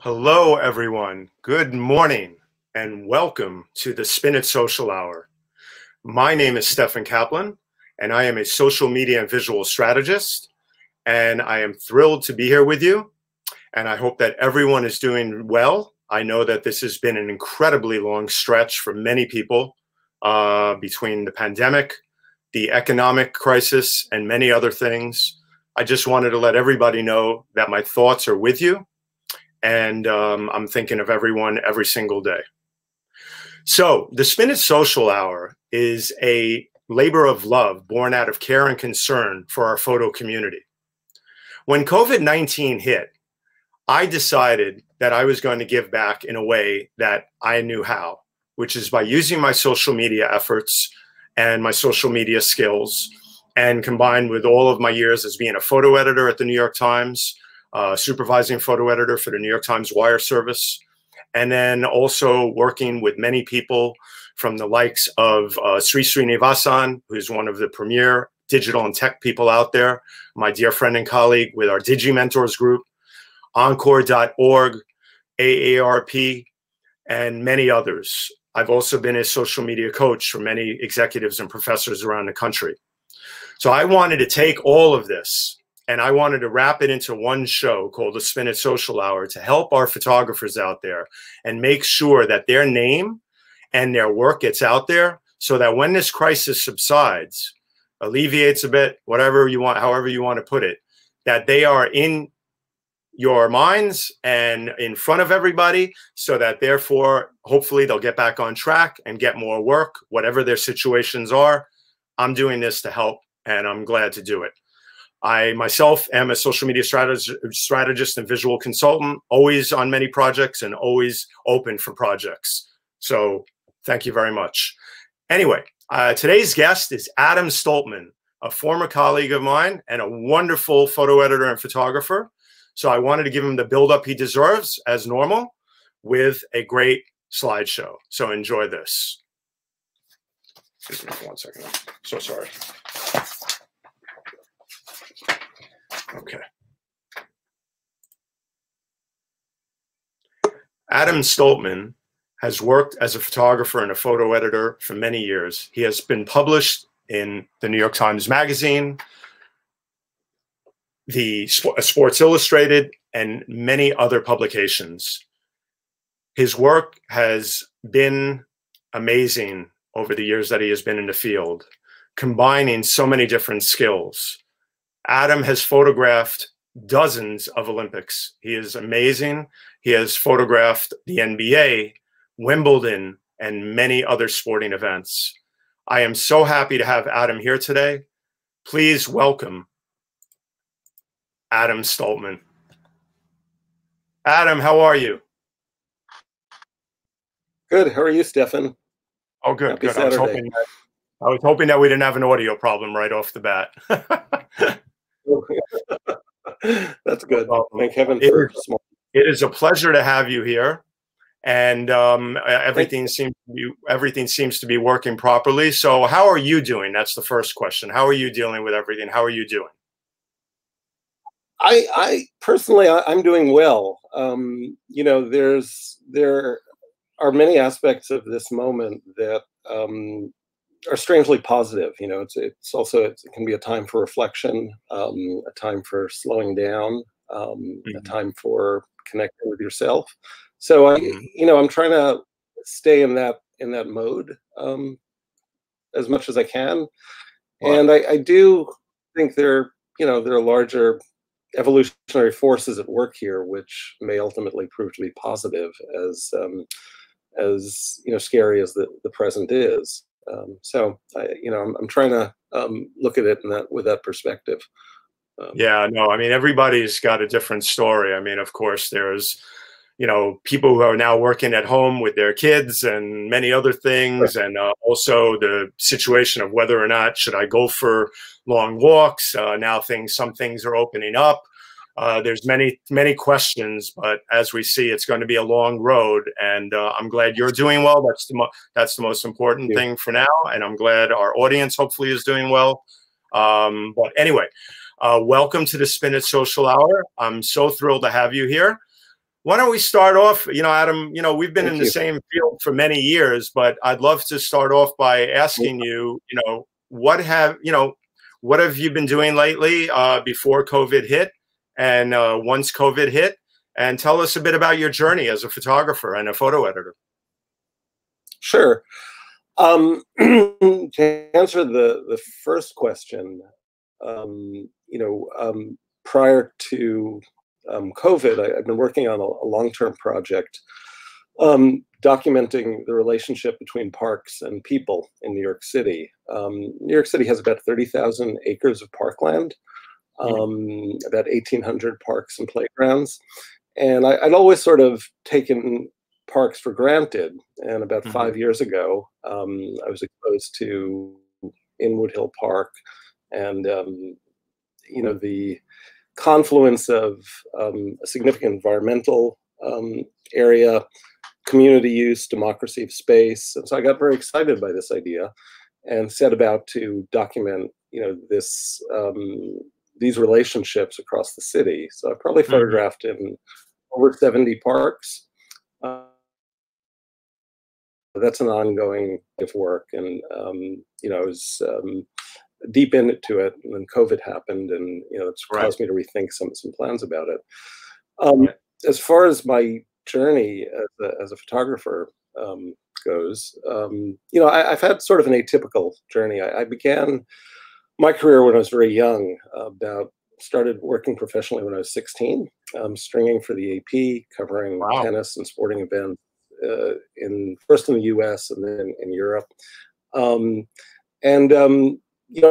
Hello, everyone. Good morning and welcome to the Spin It Social Hour. My name is Stefan Kaplan, and I am a social media and visual strategist, and I am thrilled to be here with you, and I hope that everyone is doing well. I know that this has been an incredibly long stretch for many people between the pandemic, the economic crisis, and many other things. I just wanted to let everybody know that my thoughts are with you. And I'm thinking of everyone every single day. So the Spin It Social Hour is a labor of love born out of care and concern for our photo community. When COVID-19 hit, I decided that I was going to give back in a way that I knew how, which is by using my social media efforts and my social media skills, and combined with all of my years as being a photo editor at the New York Times, supervising photo editor for the New York Times wire service, and then also working with many people from the likes of Sri Srinivasan, who's one of the premier digital and tech people out there, my dear friend and colleague with our DigiMentors group, Encore.org, AARP, and many others. I've also been a social media coach for many executives and professors around the country. So I wanted to take all of this and I wanted to wrap it into one show called the Spin It Social Hour to help our photographers out there and make sure that their name and their work gets out there so that when this crisis subsides, alleviates a bit, whatever you want, however you want to put it, that they are in your minds and in front of everybody so that therefore, hopefully they'll get back on track and get more work, whatever their situations are. I'm doing this to help and I'm glad to do it. I myself am a social media strategist and visual consultant, always on many projects and always open for projects. So thank you very much. Anyway, today's guest is Adam Stoltman, a former colleague of mine and a wonderful photo editor and photographer. So I wanted to give him the build-up he deserves, as normal, with a great slideshow. So enjoy this. Excuse me for 1 second. I'm so sorry. Okay. Adam Stoltman has worked as a photographer and a photo editor for many years. He has been published in the New York Times Magazine, the Sports Illustrated, and many other publications. His work has been amazing over the years that he has been in the field, combining so many different skills. Adam has photographed dozens of Olympics. He is amazing. He has photographed the NBA, Wimbledon, and many other sporting events. I am so happy to have Adam here today. Please welcome Adam Stoltman. Adam, how are you? Good. How are you, Stefan? Oh, good. Happy good. I was hoping that we didn't have an audio problem right off the bat. That's good. Thank heaven for small. It is a pleasure to have you here, and everything seems to be working properly. So, how are you doing? That's the first question. How are you dealing with everything? How are you doing? I personally, I'm doing well. You know, there are many aspects of this moment that are strangely positive. You know, it's also, it can be a time for reflection, a time for slowing down, a time for connecting with yourself. So I'm trying to stay in that mode as much as I can. Wow. And I do think there are larger evolutionary forces at work here, which may ultimately prove to be positive, as scary as the present is. So I'm trying to look at it with that perspective. Yeah, no, I mean, everybody's got a different story. I mean, of course, there's, people who are now working at home with their kids and many other things. Right. And also the situation of whether or not should I go for long walks. Now some things are opening up. There's many questions, but as we see, it's going to be a long road. And I'm glad you're doing well. That's the most important thing for now. And I'm glad our audience hopefully is doing well. But anyway, welcome to the Spin It Social Hour. I'm so thrilled to have you here. why don't we start off, Adam, we've been in the Thank you. same field for many years, but I'd love to start off by asking you, what have you been doing lately before COVID hit and once COVID hit? And tell us a bit about your journey as a photographer and a photo editor. Sure. To answer the first question, prior to COVID, I've been working on a long-term project documenting the relationship between parks and people in New York City. New York City has about 30,000 acres of parkland, about 1,800 parks and playgrounds. And I'd always sort of taken parks for granted. And about 5 years ago, I was exposed to Inwood Hill Park and, the confluence of a significant environmental area, community use, democracy of space. And so I got very excited by this idea and set about to document, these relationships across the city. So I probably photographed in over 70 parks. That's an ongoing work, and I was deep into it, and then COVID happened, and it's caused me to rethink some plans about it. As far as my journey as a photographer goes, I've had sort of an atypical journey. I began my career when I was very young. Started working professionally when I was 16, stringing for the AP, covering tennis and sporting events first in the U.S. and then in Europe. I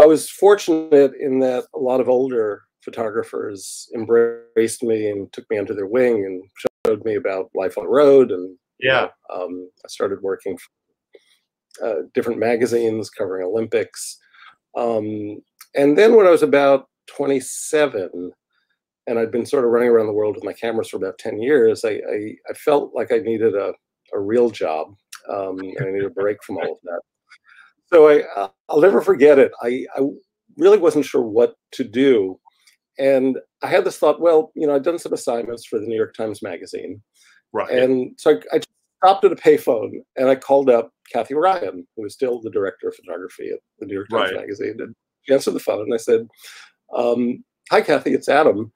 was fortunate in that a lot of older photographers embraced me and took me under their wing and showed me about life on the road. And I started working for different magazines covering Olympics. And then when I was about 27, and I'd been sort of running around the world with my cameras for about 10 years, I felt like I needed a real job, and I needed a break from all of that. So I'll never forget it. I really wasn't sure what to do. And I had this thought, well, I'd done some assignments for the New York Times Magazine. Right. And so I stopped at a payphone and I called up Kathy Ryan, who was still the director of photography at the New York Times Magazine. And she answered the phone and I said, hi, Kathy, it's Adam.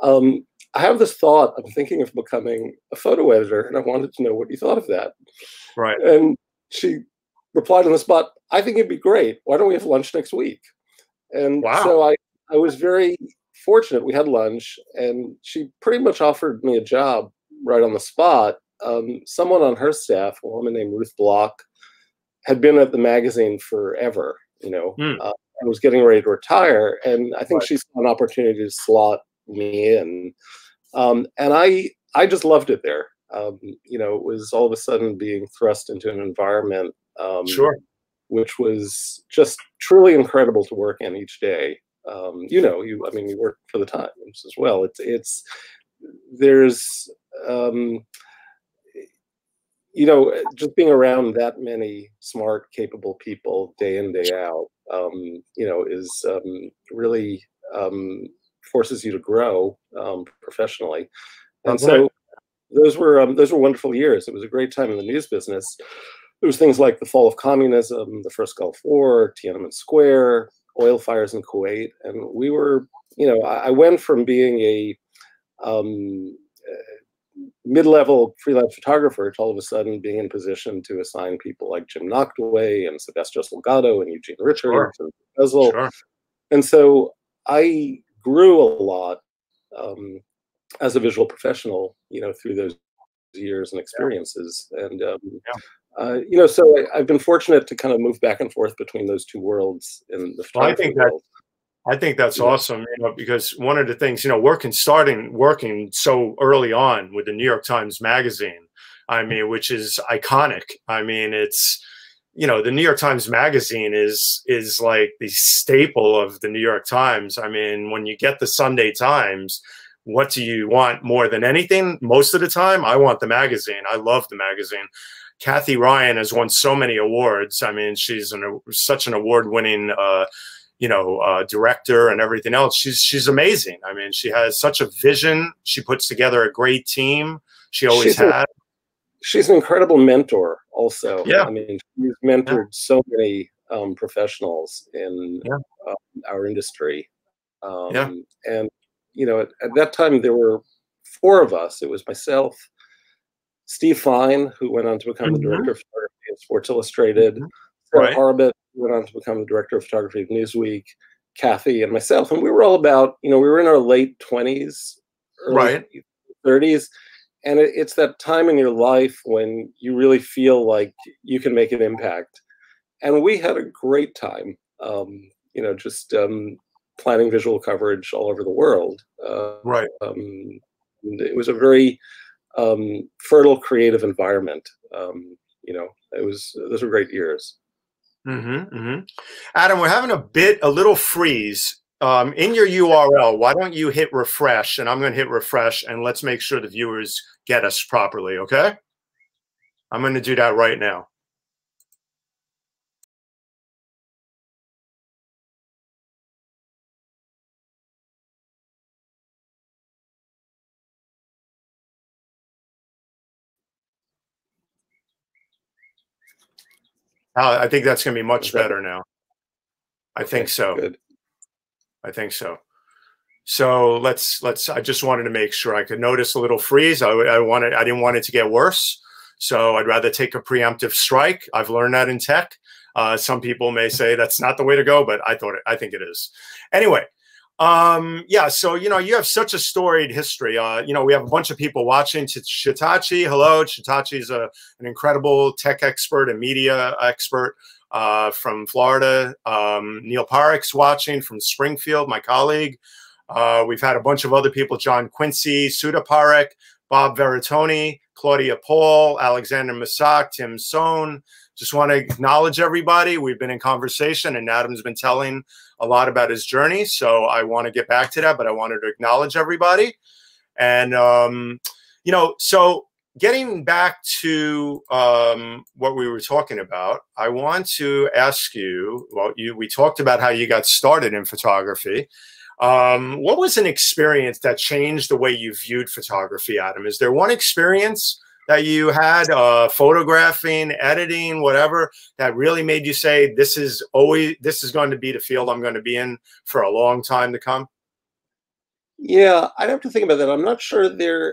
I have this thought. I'm thinking of becoming a photo editor, and I wanted to know what you thought of that. Right. And she replied on the spot, I think it'd be great. Why don't we have lunch next week? And so I was very fortunate. We had lunch, and she pretty much offered me a job right on the spot. Someone on her staff, a woman named Ruth Block, had been at the magazine forever, and was getting ready to retire. And I think she saw an opportunity to slot me in. And I just loved it there. It was all of a sudden being thrust into an environment which was just truly incredible to work in each day. You work for the Times as well. There's just being around that many smart, capable people day in, day out, is really forces you to grow professionally. And so those were wonderful years. It was a great time in the news business. There was things like the fall of communism, the first Gulf War, Tiananmen Square, oil fires in Kuwait. And we were, I went from being a mid-level freelance photographer to all of a sudden being in position to assign people like Jim Noctaway and Sebastião Salgado and Eugene Richards and Bezel. And so I grew a lot as a visual professional, through those years and experiences. And, so I've been fortunate to kind of move back and forth between those two worlds in the photography world. I think that's awesome, because one of the things, working so early on with the New York Times Magazine, which is iconic. It's, the New York Times Magazine is like the staple of the New York Times. When you get the Sunday Times, what do you want more than anything? Most of the time, I want the magazine. I love the magazine. Kathy Ryan has won so many awards. She's such an award-winning director and everything else. She's amazing. She has such a vision. She puts together a great team. she always She's an, had? she's an incredible mentor also. Yeah. I mean, she's Yeah. mentored so many professionals in Yeah. our industry. Yeah. And, you know, at that time, there were four of us. It was myself, Steve Fine, who went on to become the Hmm. director of photography at Sports Illustrated, Sarah Right. Harbit, who went on to become the director of photography of Newsweek, Kathy, and myself. And we were all about, you know, we were in our late 20s, early Right. 30s. And it's that time in your life when you really feel like you can make an impact. And we had a great time, you know, just planning visual coverage all over the world. Right. And it was a very fertile, creative environment. You know, those were great years. Adam, we're having a little freeze. In your URL, why don't you hit refresh? And I'm going to hit refresh, and let's make sure the viewers get us properly, okay? I'm going to do that right now. I think that's going to be much better now. I think so. Good. I think so. So I just wanted to make sure. I could notice a little freeze. I didn't want it to get worse. So I'd rather take a preemptive strike. I've learned that in tech. Some people may say that's not the way to go, but I think it is. Anyway, yeah, so, you know, you have such a storied history. You know, we have a bunch of people watching. Shitachi, hello. Shitachi is an incredible tech expert and media expert from Florida. Neil Parek's watching from Springfield, my colleague. We've had a bunch of other people, John Quincy, Sudha Parek, Bob Veritoni, Claudia Paul, Alexander Masak, Tim Sohn. Just want to acknowledge everybody. We've been in conversation, and Adam's been telling a lot about his journey. So I want to get back to that, but I wanted to acknowledge everybody. And, you know, so getting back to what we were talking about, I want to ask you, well, we talked about how you got started in photography. What was an experience that changed the way you viewed photography, Adam? Is there one experience that you had, photographing, editing, whatever, that really made you say, this is going to be the field I'm going to be in for a long time to come? Yeah, I'd have to think about that. I'm not sure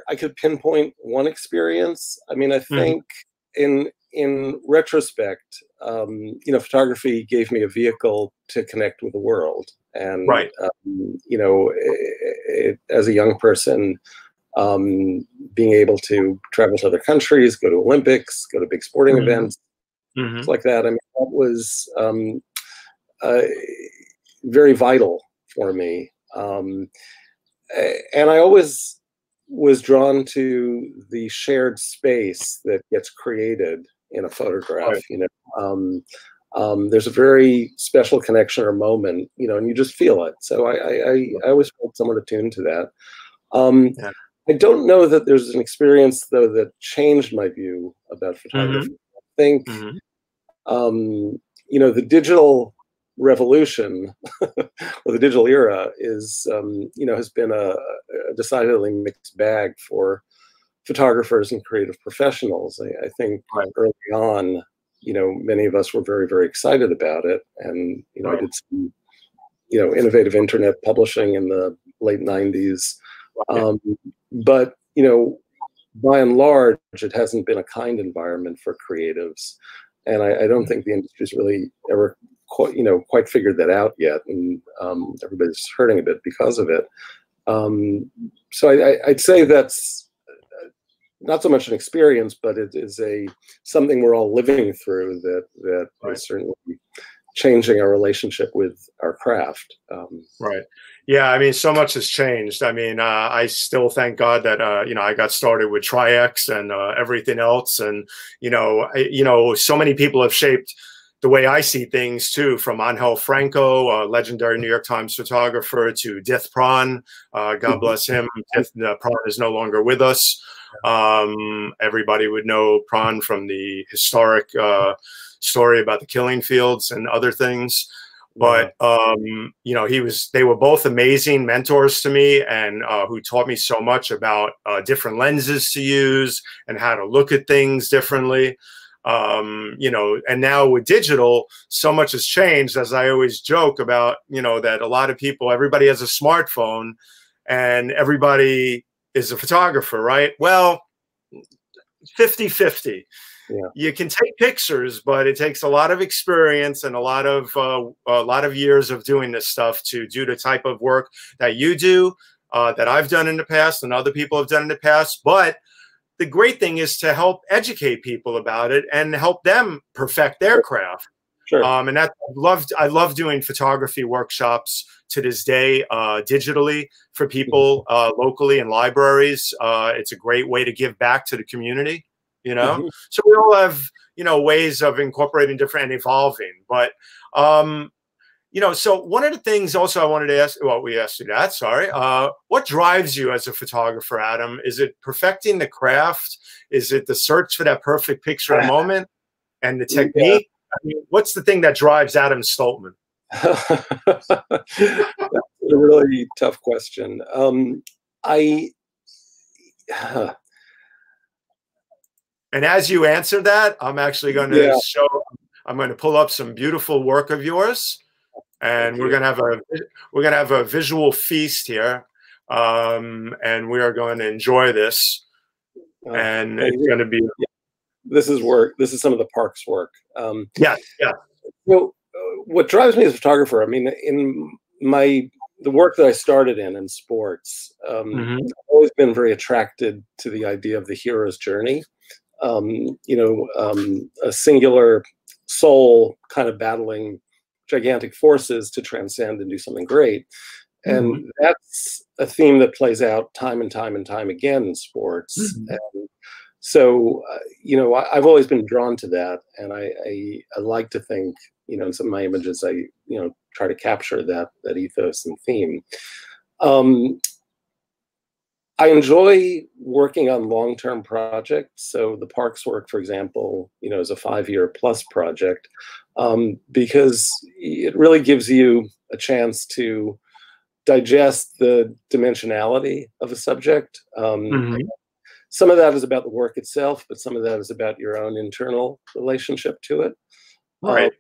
I could pinpoint one experience. I mean, I think in retrospect, you know, photography gave me a vehicle to connect with the world. And, Right. You know, as a young person, being able to travel to other countries, go to Olympics, go to big sporting events, things like that. I mean, that was very vital for me. And I always was drawn to the shared space that gets created in a photograph. Right. You know, there's a very special connection or moment, you know, and you just feel it. So I always felt somewhat attuned to that. Yeah. I don't know that there's an experience, though, that changed my view about photography. I think, you know, the digital revolution or the digital era is, you know, has been a decidedly mixed bag for photographers and creative professionals. I think early on, you know, many of us were very, very excited about it. And, you know, I did some, you know, innovative internet publishing in the late 90s. But, you know, by and large, it hasn't been a kind environment for creatives. And I don't think the industry's really ever quite, you know, quite figured that out yet. And everybody's hurting a bit because of it. So I'd say that's not so much an experience, but it is something we're all living through that is certainly changing our relationship with our craft. Right. Yeah. I mean, so much has changed. I mean, I still thank God that, you know, I got started with Tri-X and everything else. And, you know, so many people have shaped the way I see things too, from Angel Franco, a legendary New York Times photographer, to Dith Pran. God bless him. Pran is no longer with us. Everybody would know Pran from the historic story about the killing fields and other things. But you know, they were both amazing mentors to me, and who taught me so much about different lenses to use and how to look at things differently. You know, and now with digital, so much has changed. As I always joke about, you know, that a lot of people, everybody has a smartphone, and everybody is a photographer, right? Well, 50-50. Yeah. You can take pictures, but it takes a lot of experience and a lot of years of doing this stuff to do the type of work that you do, that I've done in the past and other people have done in the past. But the great thing is to help educate people about it and help them perfect their craft. Sure. And that I love doing photography workshops to this day, digitally for people locally in libraries. It's a great way to give back to the community, you know. So we all have, you know, ways of incorporating different and evolving. But you know, so one of the things also I wanted to ask, well, we asked you that, sorry. What drives you as a photographer, Adam? Is it perfecting the craft? Is it the search for that perfect picture in a moment and the technique? I mean, what's the thing that drives Adam Stoltman? That's a really tough question. And as you answer that, I'm actually going to I'm going to pull up some beautiful work of yours, and we're going to have a visual feast here, and we are going to enjoy this, and it's going to be. This is work. This is some of the park's work. Yeah. Well, what drives me as a photographer, I mean, in the work that I started in sports, I've always been very attracted to the idea of the hero's journey. You know, a singular soul kind of battling gigantic forces to transcend and do something great. And that's a theme that plays out time and time and time again in sports. And so, you know, I've always been drawn to that. And I like to think, you know, in some of my images, you know, try to capture that ethos and theme. I enjoy working on long-term projects. So the park's work, for example, you know, is a 5-year plus project, because it really gives you a chance to digest the dimensionality of a subject. Some of that is about the work itself, but some of that is about your own internal relationship to it. Right.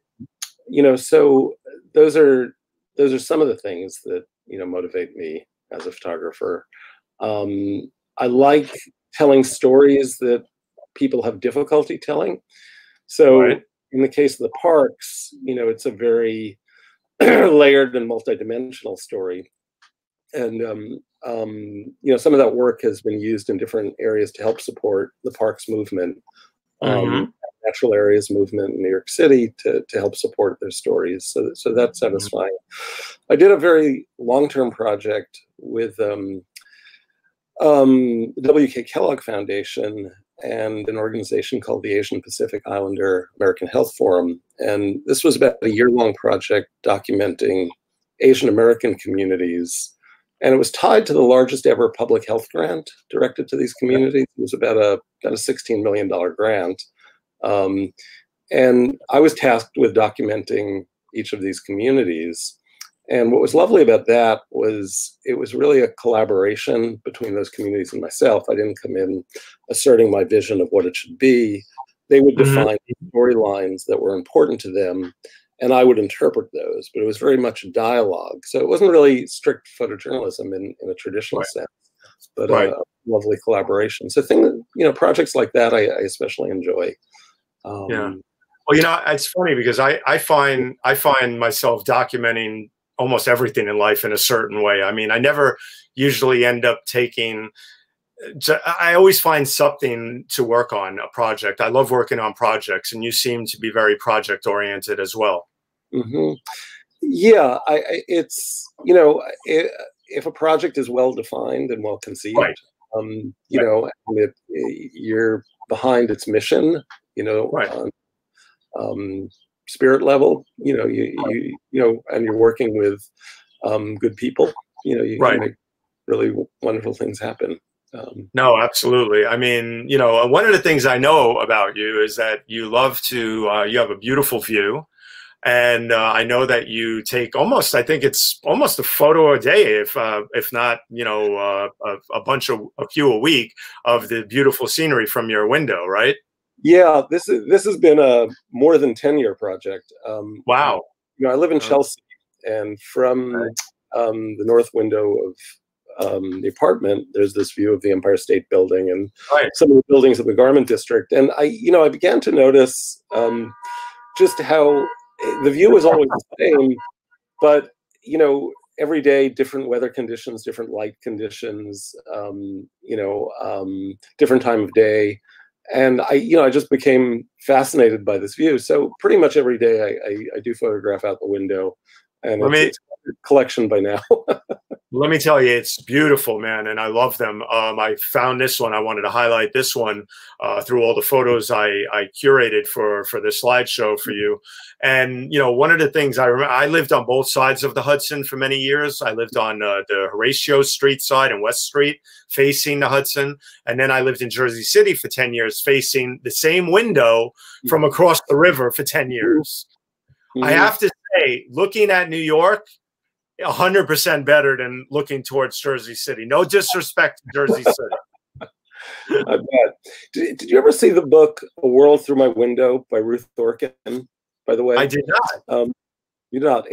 You know, so those are some of the things that, you know, motivate me as a photographer. I like telling stories that people have difficulty telling. So in the case of the parks, you know, it's a very layered and multidimensional story. And, you know, some of that work has been used in different areas to help support the parks movement, natural areas movement in New York City to help support their stories. So that's satisfying. I did a very long-term project with the W.K. Kellogg Foundation and an organization called the Asian Pacific Islander American Health Forum. And this was about a year-long project documenting Asian American communities. And it was tied to the largest ever public health grant directed to these communities. It was about a $16 million grant. And I was tasked with documenting each of these communities. And what was lovely about that was it was really a collaboration between those communities and myself. I didn't come in asserting my vision of what it should be. They would define storylines that were important to them, and I would interpret those. But it was very much a dialogue. So it wasn't really strict photojournalism in a traditional sense, but a lovely collaboration. So projects like that I especially enjoy. Well, you know, it's funny because I find myself documenting almost everything in life in a certain way. I mean, I never usually end up I always find something to work on a project. I love working on projects, and you seem to be very project oriented as well. Yeah, it's, you know, if a project is well defined and well conceived, you know, and you're behind its mission, you know, spirit level, you know, you know, and you're working with good people, you know, you can make really wonderful things happen. No, absolutely. I mean, you know, one of the things I know about you is that you love to, you have a beautiful view, And I know that you take almost, I think it's almost a photo a day, if not, you know, a few a week of the beautiful scenery from your window, right? Yeah, this has been a more than 10-year project. Wow. You know, I live in Chelsea, and from the north window of the apartment, there's this view of the Empire State Building and some of the buildings of the Garment District. And I began to notice just how the view is always the same, but you know, every day different weather conditions, different light conditions, different time of day. And I just became fascinated by this view. So pretty much every day I do photograph out the window, and it's a collection by now. Let me tell you, it's beautiful, man, and I love them. I found this one. I wanted to highlight this one through all the photos I curated for the slideshow for you. And you know, one of the things I remember, I lived on both sides of the Hudson for many years. I lived on the Horatio Street side and West Street, facing the Hudson, and then I lived in Jersey City for 10 years, facing the same window from across the river for 10 years. I have to say, looking at New York, 100% better than looking towards Jersey City. No disrespect to Jersey City. I bet. Did you ever see the book A World Through My Window by Ruth Orkin, by the way? I did not. You did not.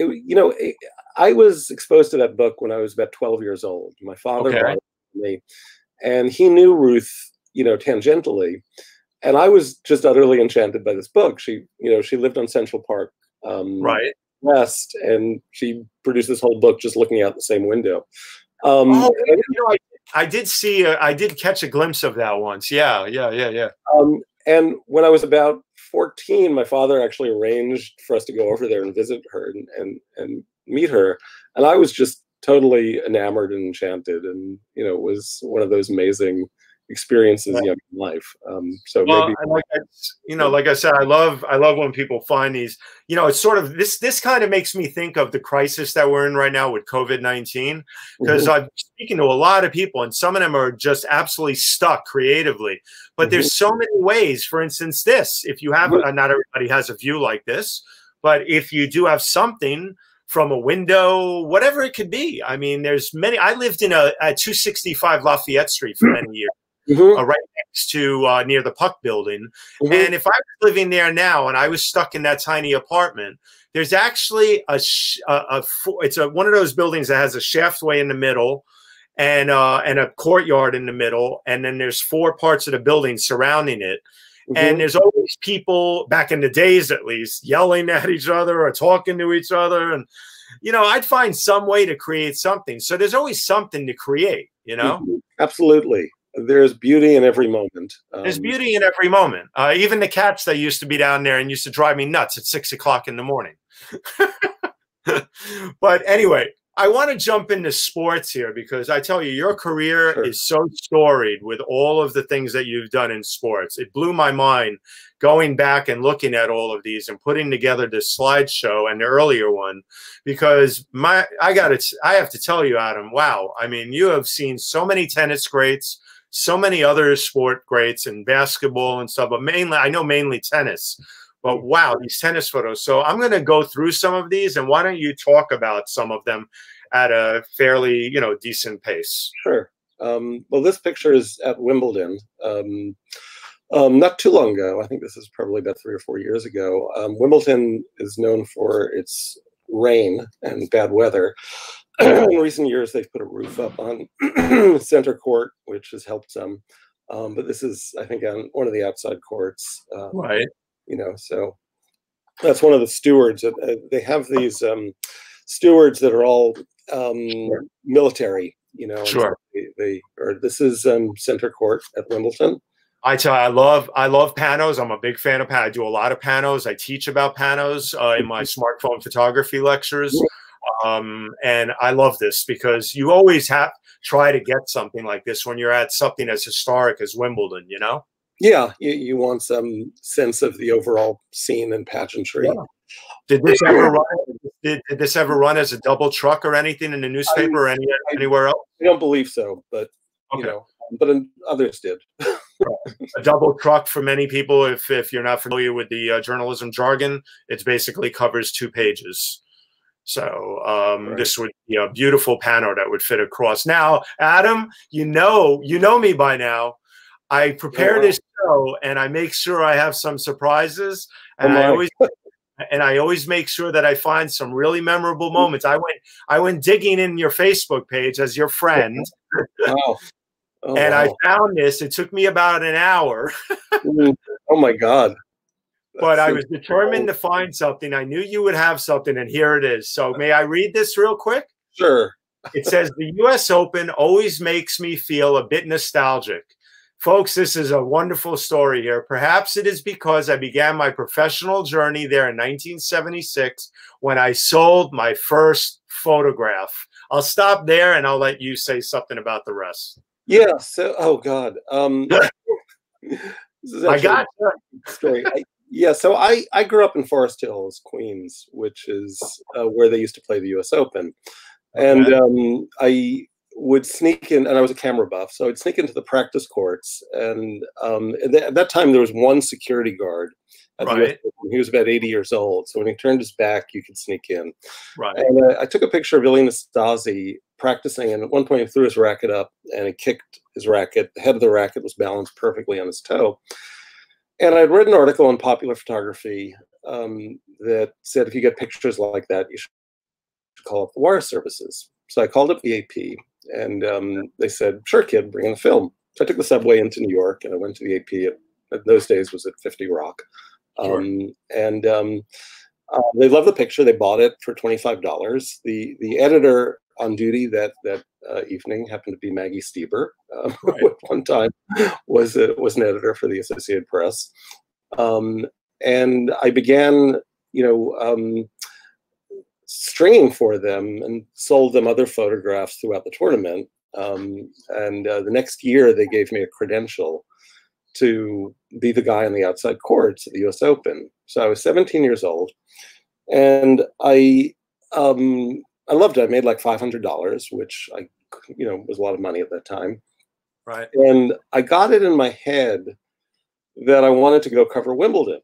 I was exposed to that book when I was about 12 years old. My father bought it for me, and he knew Ruth, tangentially. And I was just utterly enchanted by this book. She lived on Central Park. West, and she produced this whole book just looking out the same window. I did catch a glimpse of that once. Yeah. And when I was about 14, my father actually arranged for us to go over there and visit her and meet her, and I was just totally enamored and enchanted, and it was one of those amazing experiences in life. So maybe, like I said, I love when people find these. It's sort of this kind of makes me think of the crisis that we're in right now with COVID-19, because I'm speaking to a lot of people, and some of them are just absolutely stuck creatively. But there's so many ways. For instance, if you have not everybody has a view like this, but if you do have something from a window, whatever it could be. I mean, there's many. I lived in at 265 Lafayette Street for many years. Right next to near the Puck building. And if I was living there now and I was stuck in that tiny apartment, there's actually it's one of those buildings that has a shaftway in the middle and a courtyard in the middle, and then there's 4 parts of the building surrounding it. And there's always people, back in the days at least, yelling at each other or talking to each other. And I'd find some way to create something. So there's always something to create, Absolutely. There's beauty in every moment. There's beauty in every moment. Even the cats that used to be down there and used to drive me nuts at 6 o'clock in the morning. But anyway, I want to jump into sports here, because I tell you, your career is so storied with all of the things that you've done in sports. It blew my mind going back and looking at all of these and putting together this slideshow and the earlier one, because I have to tell you, Adam, wow. I mean, you have seen so many tennis greats, so many other sport greats and basketball and stuff, but mainly tennis. But wow, these tennis photos. So I'm going to go through some of these, and why don't you talk about some of them at a fairly, decent pace? Sure. Well, this picture is at Wimbledon. Not too long ago. I think this is probably about 3 or 4 years ago. Wimbledon is known for its rain and bad weather. In recent years, they've put a roof up on center court, which has helped some. But this is, I think, on one of the outside courts. So that's one of the stewards. They have these stewards that are all military. Sure. So this is center court at Wimbledon. I tell you, I love panos. I'm a big fan of panos. I do a lot of panos. I teach about panos in my smartphone photography lectures. And I love this, because you always try to get something like this when you're at something as historic as Wimbledon, Yeah, you want some sense of the overall scene and pageantry. Yeah. Did this ever run as a double truck or anything in the newspaper or anywhere else? I don't believe so, but but others did. A double truck for many people, if you're not familiar with the journalism jargon, it basically covers 2 pages. So Right. this would be a beautiful panel that would fit across. Now, Adam, you know me by now. I prepare this show and I make sure I have some surprises, and I always make sure that I find some really memorable moments. I went digging in your Facebook page as your friend. Wow. Oh, and wow. I found this. It took me about an hour. Oh my God. But I was determined to find something. I knew you would have something, and here it is. So may I read this real quick? Sure. It says, "The US Open always makes me feel a bit nostalgic." Folks, this is a wonderful story here. Perhaps it is because I began my professional journey there in 1976 when I sold my first photograph. I'll stop there and I'll let you say something about the rest. Yeah. So, oh God. This is I got a story. Yeah. So I grew up in Forest Hills, Queens, which is where they used to play the U.S. Open, and I would sneak in, and I was a camera buff, so I'd sneak into the practice courts, and at that time there was one security guard at the US Open. He was about 80 years old, so when he turned his back, you could sneak in. Right. And I took a picture of Ilya Stasi practicing, and at one point he threw his racket up, and he kicked his racket. The head of the racket was balanced perfectly on his toe. And I'd read an article on Popular Photography that said if you get pictures like that, you should call up the wire services. So I called up the AP, and they said, "Sure, kid, bring in the film." So I took the subway into New York, and I went to the AP. At those days was at 50 Rock. Sure. They loved the picture. They bought it for $25. The editor on duty that evening happened to be Maggie Stieber, who at one time was an editor for the Associated Press. And I began, stringing for them and sold them other photographs throughout the tournament. The next year, they gave me a credential to be the guy on the outside courts at the U.S. Open. So I was 17 years old, and I loved it. I made like $500, which was a lot of money at that time. Right. And I got it in my head that I wanted to go cover Wimbledon.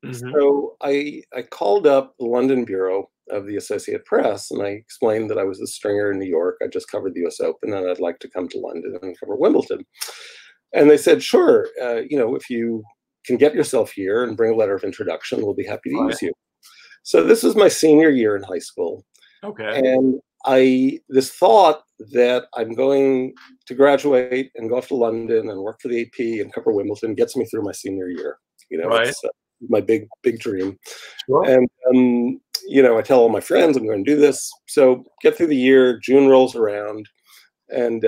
Mm-hmm. So I called up the London bureau of the Associated Press, and I explained that I was a stringer in New York. I just covered the U.S. Open, and I'd like to come to London and cover Wimbledon. And they said, "Sure, if you can get yourself here and bring a letter of introduction, we'll be happy to use you." So this was my senior year in high school. Okay. And this thought that I'm going to graduate and go off to London and work for the AP and cover Wimbledon gets me through my senior year. It's my big dream. Sure. And I tell all my friends I'm going to do this. So get through the year, June rolls around, and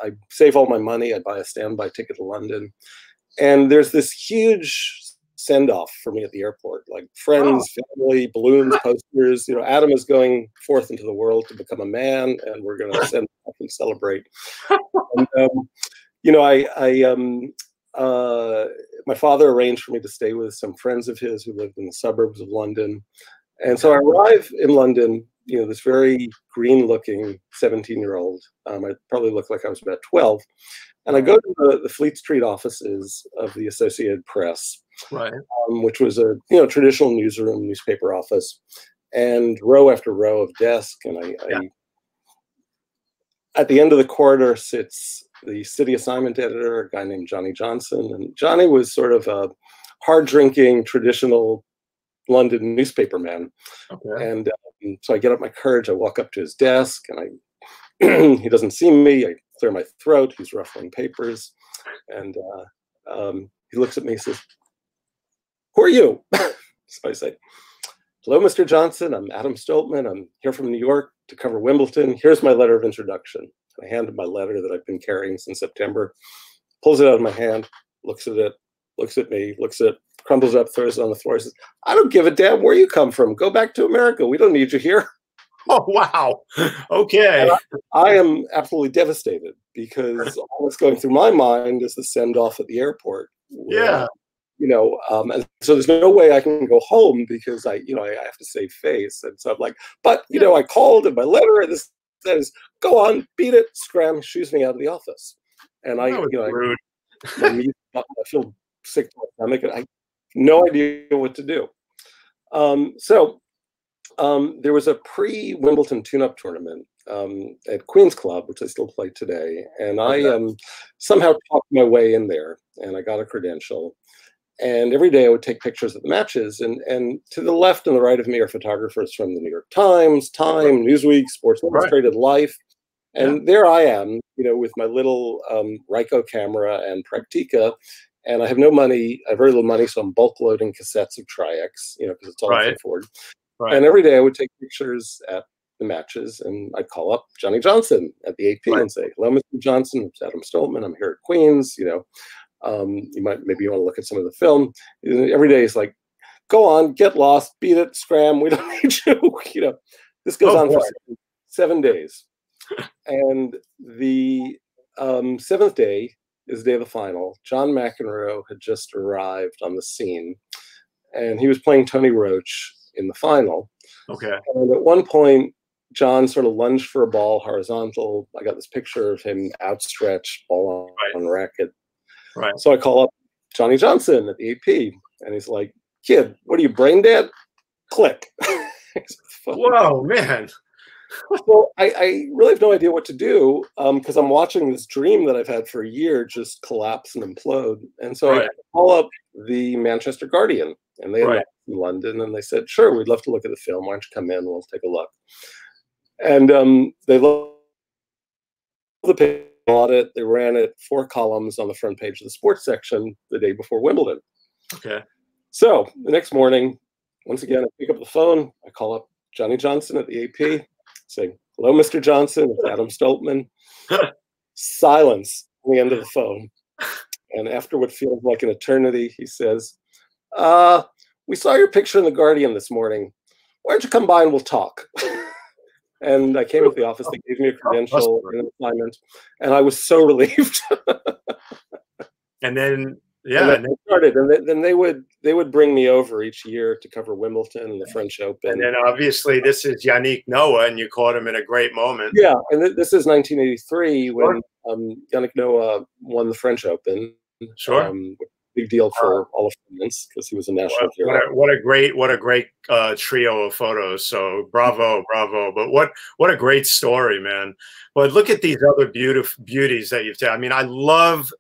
I save all my money. I buy a standby ticket to London, and there's this huge send-off for me at the airport, like friends, family, balloons, posters. Adam is going forth into the world to become a man, and we're going to send off and celebrate. And, my father arranged for me to stay with some friends of his who lived in the suburbs of London. And so I arrive in London, this very green-looking 17-year-old. I probably looked like I was about 12. And I go to the Fleet Street offices of the Associated Press, which was a traditional newsroom, newspaper office, and row after row of desks. And I at the end of the corridor sits the city assignment editor, a guy named Johnny Johnson. And Johnny was sort of a hard-drinking, traditional London newspaper man. Okay. And so I get up my courage, I walk up to his desk, and he doesn't see me. I clear my throat. He's ruffling papers, and he looks at me and says, "Who are you?" So I say, "Hello, Mr. Johnson. I'm Adam Stoltman. I'm here from New York to cover Wimbledon. Here's my letter of introduction." I hand him my letter that I've been carrying since September. Pulls it out of my hand, looks at it, looks at me, looks at it, crumbles up, throws it on the floor, says, "I don't give a damn where you come from. Go back to America. We don't need you here." Oh, wow. Okay. I am absolutely devastated because all that's going through my mind is the send off at the airport. Where, and so there's no way I can go home because I have to save face. And so I'm like, but, I called in my letter and this says, "Go on, beat it." Scram shoos me out of the office. And rude. I feel sick to my stomach, and I have no idea what to do. So there was a pre-Wimbledon tune-up tournament at Queen's Club, which I still play today, and I somehow talked my way in there, and I got a credential. And every day I would take pictures of the matches, and to the left and the right of me are photographers from the New York Times, Time, Newsweek, Sports Illustrated, Life, and there I am, with my little Ryko camera and Praktika, and I have no money, I have very little money, so I'm bulk loading cassettes of Tri-X, because it's all I can afford. And every day I would take pictures at the matches, and I'd call up Johnny Johnson at the AP and say, "Hello, Mr. Johnson, it's Adam Stoltman. I'm here at Queens. Maybe you want to look at some of the film." Every day he's like, "Go on, get lost, beat it, scram. We don't need you." This goes on for 7 days, and the 7th day is the day of the final. John McEnroe had just arrived on the scene, and he was playing Tony Roach in the final. And at one point, John sort of lunged for a ball horizontal. I got this picture of him outstretched, ball on racket. So I call up Johnny Johnson at the AP, and he's like, "Kid, what are you, brain dead?" Click. Whoa, man. So I really have no idea what to do, because I'm watching this dream that I've had for a year just collapse and implode. And so I call up the Manchester Guardian, and they are in London, and they said, "Sure, we'd love to look at the film. Why don't you come in? We'll take a look." And they loved the picture. Bought it. They ran it 4 columns on the front page of the sports section the day before Wimbledon. So the next morning, once again, I pick up the phone. I call up Johnny Johnson at the AP, saying, "Hello, Mr. Johnson. It's Adam Stoltman." Silence on the end of the phone. And after what feels like an eternity, he says, "We saw your picture in the Guardian this morning. Why don't you come by and we'll talk?" And I came into the office. They gave me a credential and an assignment, and I was so relieved. And then, and they started, and then they would bring me over each year to cover Wimbledon and the French Open. And then obviously this is Yannick Noah, and you caught him in a great moment. Yeah, and this is 1983 when Yannick Noah won the French Open. Big deal for all of France because he was a national hero. What a great trio of photos. So bravo. But what a great story, man. But look at these other beauties that you've done. I mean, I love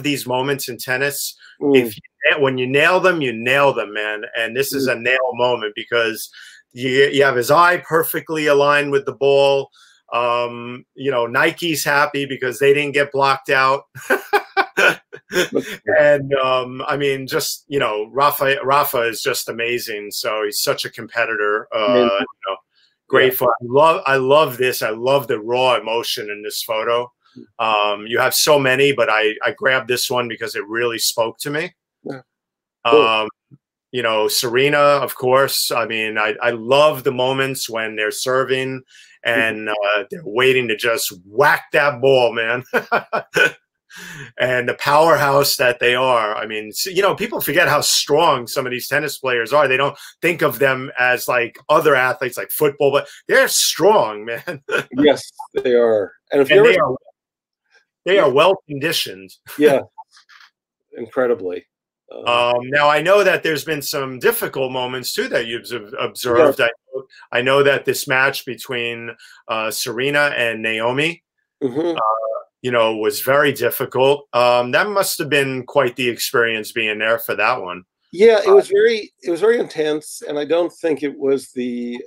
these moments in tennis. When you nail them, man. And this is a nail moment because you have his eye perfectly aligned with the ball. Nike's happy because they didn't get blocked out. And I mean, just Rafa is just amazing. So he's such a competitor. Great fun. I love this. I love the raw emotion in this photo. You have so many, but I grabbed this one because it really spoke to me. Serena, of course. I mean, I love the moments when they're serving and they're waiting to just whack that ball, man. And the powerhouse that they are. I mean, people forget how strong some of these tennis players are. They don't think of them as like other athletes like football, but they're strong, man. Yes, they are. And they are well conditioned. Yeah, incredibly. Now, I know that there's been some difficult moments too that you've observed. Yeah. I know that this match between Serena and Naomi, was very difficult. That must have been quite the experience being there for that one. Yeah, it was very intense, and I don't think it was the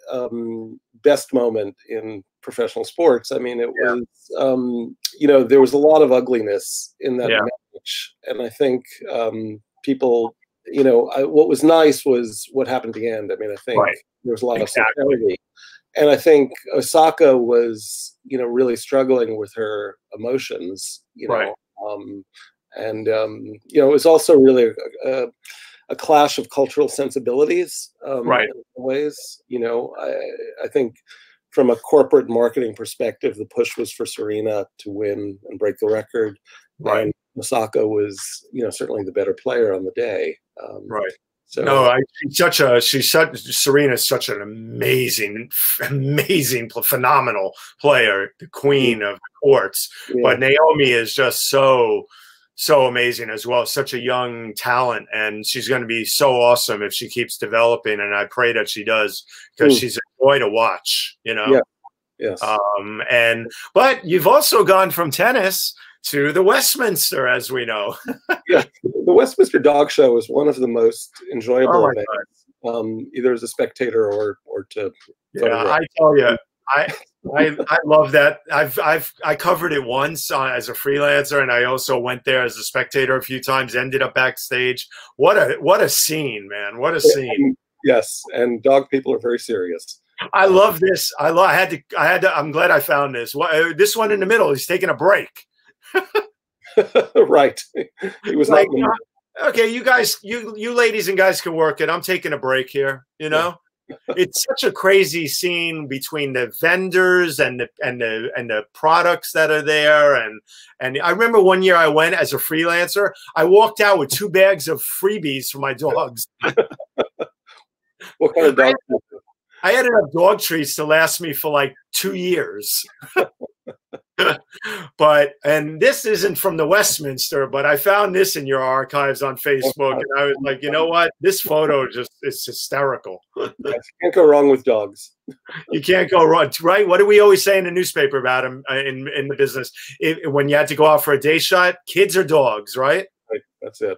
best moment in professional sports. I mean, it was there was a lot of ugliness in that match, and I think people, what was nice was what happened at the end. I mean, I think there was a lot of sincerity. And I think Osaka was, really struggling with her emotions, it was also really a clash of cultural sensibilities in ways. I think from a corporate marketing perspective, the push was for Serena to win and break the record. And Osaka was, certainly the better player on the day. So no, Serena's such an amazing, phenomenal player, the queen of the courts. But Naomi is just so so amazing as well. Such a young talent, and she's going to be so awesome if she keeps developing. And I pray that she does, because she's a joy to watch. You know. Yeah. Yes. But you've also gone from tennis to the Westminster, as we know. Yeah, the Westminster Dog Show is one of the most enjoyable events, either as a spectator or to. Yeah, I tell you, I love that. I covered it once as a freelancer, and I also went there as a spectator a few times. Ended up backstage. What a scene, man! What a scene. Yes, and dog people are very serious. I love this. I had to. I'm glad I found this. This one in the middle, he's taking a break. Right. He was like, okay, you guys, you ladies and guys can work it. I'm taking a break here. You know, it's such a crazy scene between the vendors and the products that are there. And I remember one year I went as a freelancer. I walked out with 2 bags of freebies for my dogs. What kind of dog? I had enough dog treats to last me for like 2 years. And this isn't from the Westminster, but I found this in your archives on Facebook, and I was like, you know what? This photo it's hysterical. Yes, can't go wrong with dogs. You can't go wrong, right? What do we always say in the newspaper about them in the business? When you had to go out for a day shot, kids or dogs, right? Right, that's it.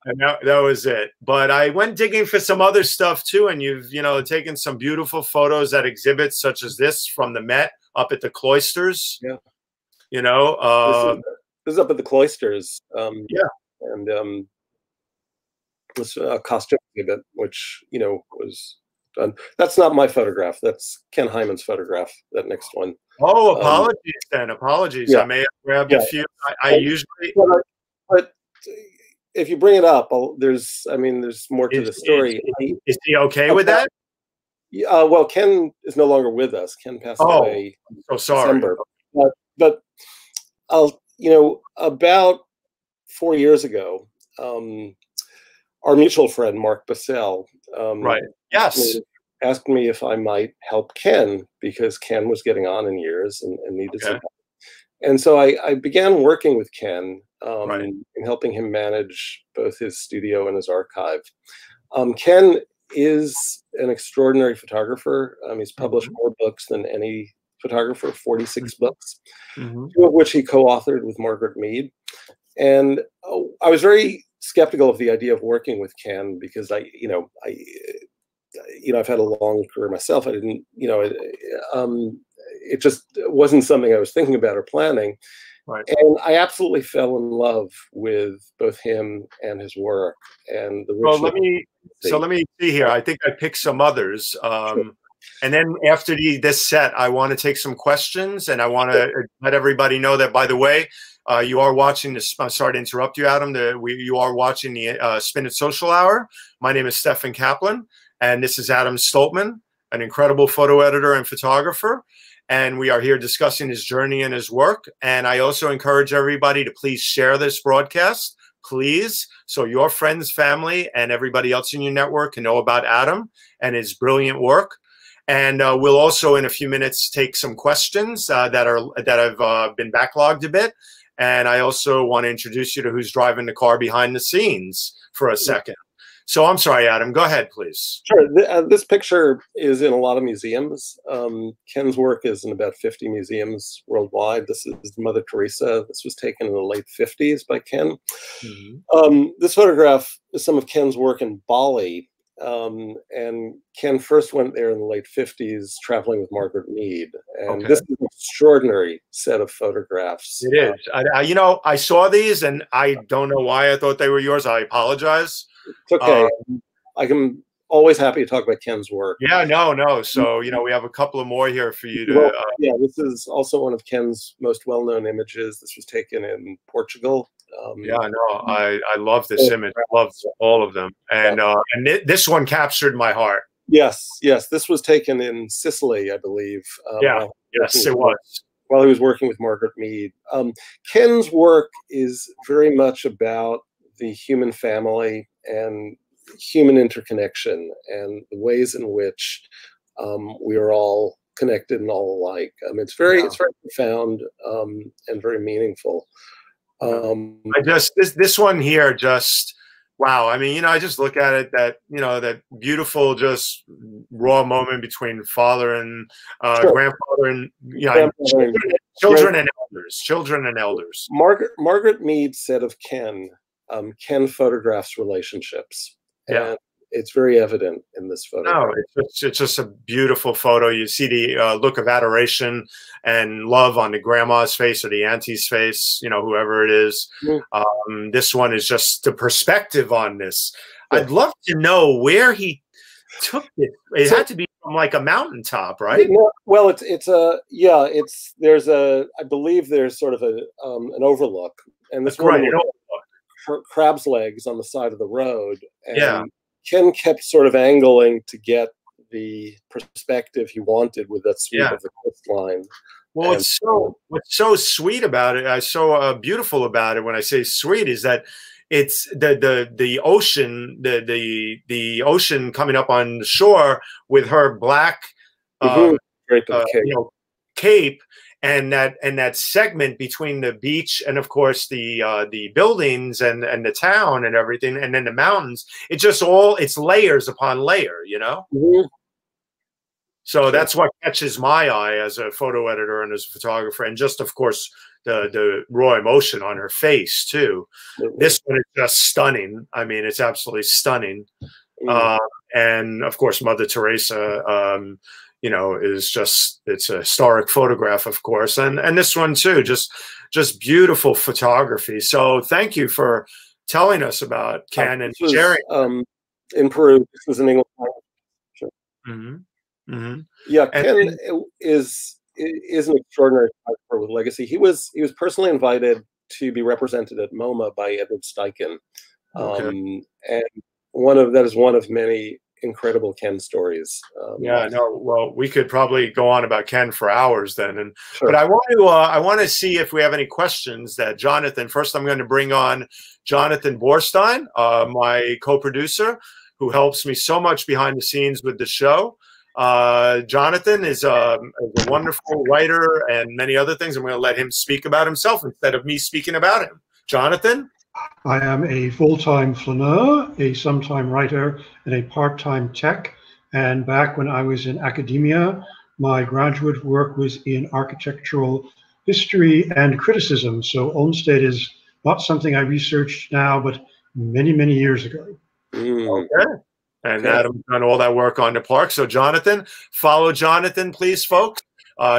And that was it. But I went digging for some other stuff too, and you've taken some beautiful photos at exhibits such as this from the Met up at the Cloisters. Yeah. This is up at the Cloisters. Yeah. And this costume exhibit, which was done. That's not my photograph. That's Ken Hyman's photograph. That next one. Oh, apologies then. Apologies. Yeah. I may have grabbed a few. I usually. But if you bring it up, there's more to the story. Is he okay with that? Well, Ken is no longer with us. Ken passed away. Oh, sorry. December. But about 4 years ago, our mutual friend Mark Bassell, right? Yes, asked me if I might help Ken, because Ken was getting on in years and needed some help. And so I began working with Ken in helping him manage both his studio and his archive. Ken is an extraordinary photographer. He's published more books than any photographer, 46 books, 2 of which he co-authored with Margaret Mead. And I was very skeptical of the idea of working with Ken, because I've had a long career myself. I didn't, it just wasn't something I was thinking about or planning. Right. And I absolutely fell in love with both him and his work. And let me see here. I think I picked some others. Sure. And then after this set, I want to take some questions, and I want to let everybody know that, by the way, you are watching this. I'm sorry to interrupt you, Adam. You are watching the Spin It Social Hour. My name is Stefan Kaplan, and this is Adam Stoltman, an incredible photo editor and photographer. And we are here discussing his journey and his work. And I also encourage everybody to please share this broadcast, please, so your friends, family, and everybody else in your network can know about Adam and his brilliant work. And we'll also, in a few minutes, take some questions that have been backlogged a bit. And I also want to introduce you to who's driving the car behind the scenes for a second. So I'm sorry, Adam, go ahead, please. Sure. This picture is in a lot of museums. Ken's work is in about 50 museums worldwide. This is Mother Teresa. This was taken in the late 50s by Ken. This photograph is some of Ken's work in Bali. And Ken first went there in the late 50s, traveling with Margaret Mead. And this is an extraordinary set of photographs. It is. I saw these, and I don't know why I thought they were yours. I apologize. It's okay. I'm always happy to talk about Ken's work. Yeah, no. So, we have a couple of more here for you to. Yeah, this is also one of Ken's most well-known images. This was taken in Portugal. I love this image. I love all of them. And this one captured my heart. Yes. This was taken in Sicily, I believe. Yes, it was. While he was working with Margaret Mead. Ken's work is very much about the human family and human interconnection and the ways in which we are all connected and all alike. It's very profound and very meaningful. I just this one here just wow. I mean, you know, I just look at it that you know that beautiful just raw moment between father and sure. grandfather and you know children and elders. Margaret Mead said of Ken, Ken photographs relationships. Yeah. And it's very evident in this photo. No, it's just a beautiful photo. You see the look of adoration and love on the grandma's face or the auntie's face, you know, whoever it is. Mm-hmm. This one is just the perspective on this. Yeah. I'd love to know where he took it. It had to be from like a mountaintop, right? Well, I believe there's sort of an overlook, and this one crab's legs on the side of the road. And yeah. Ken kept sort of angling to get the perspective he wanted with that sweep of the coastline. Well, what's so sweet about it, so beautiful about it when I say sweet, is that it's the ocean, the ocean coming up on the shore with her black cape. And that segment between the beach and of course the buildings and the town and everything and then the mountains, it's layers upon layer, you know. Mm-hmm. So that's what catches my eye as a photo editor and as a photographer, and just of course the raw emotion on her face too. Mm-hmm. This one is just stunning. I mean, it's absolutely stunning. Mm-hmm. And of course Mother Teresa you know, it's a historic photograph, of course. And this one too, just beautiful photography. So thank you for telling us about Ken and sharing. In Peru, this was in English. Sure. Mm-hmm. Mm-hmm. Yeah, Ken is an extraordinary photographer with legacy. He was personally invited to be represented at MoMA by Edward Steichen. And that is one of many incredible Ken stories. Well, we could probably go on about Ken for hours then, but I want to see if we have any questions that Jonathan. First, I'm going to bring on Jonathan Borstein, my co-producer, who helps me so much behind the scenes with the show. Jonathan is a wonderful writer and many other things. I'm going to let him speak about himself instead of me speaking about him. Jonathan? I am a full-time flaneur, a sometime writer, and a part-time tech. And back when I was in academia, my graduate work was in architectural history and criticism. So Olmsted is not something I researched now, but many, many years ago. Okay. And Adam's done all that work on the park. So Jonathan, follow Jonathan, please, folks.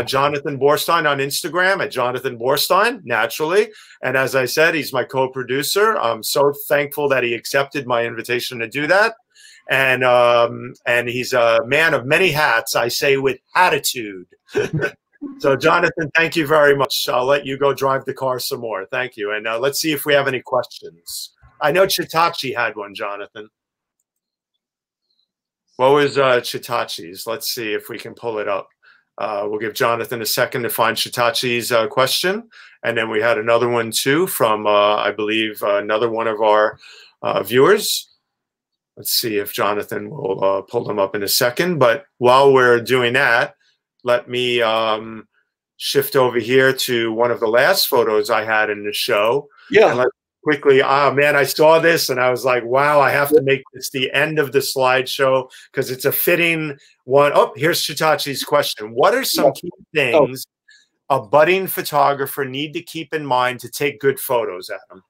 Jonathan Borstein on Instagram at Jonathan Borstein, naturally. And as I said, he's my co-producer. I'm so thankful that he accepted my invitation to do that. And he's a man of many hats, I say with attitude. So Jonathan, thank you very much. I'll let you go drive the car some more. Thank you. And let's see if we have any questions. I know Chitachi had one, Jonathan. What was Chitachi's? Let's see if we can pull it up. We'll give Jonathan a second to find Chitachi's question. And then we had another one too from, I believe, another one of our viewers. Let's see if Jonathan will pull them up in a second. But while we're doing that, let me shift over here to one of the last photos I had in the show. Yeah. And let's quickly, man, I saw this and I was like, wow, I have to make this the end of the slideshow because it's a fitting one. Oh, here's Chitachi's question. What are some key things a budding photographer need to keep in mind to take good photos, Adam?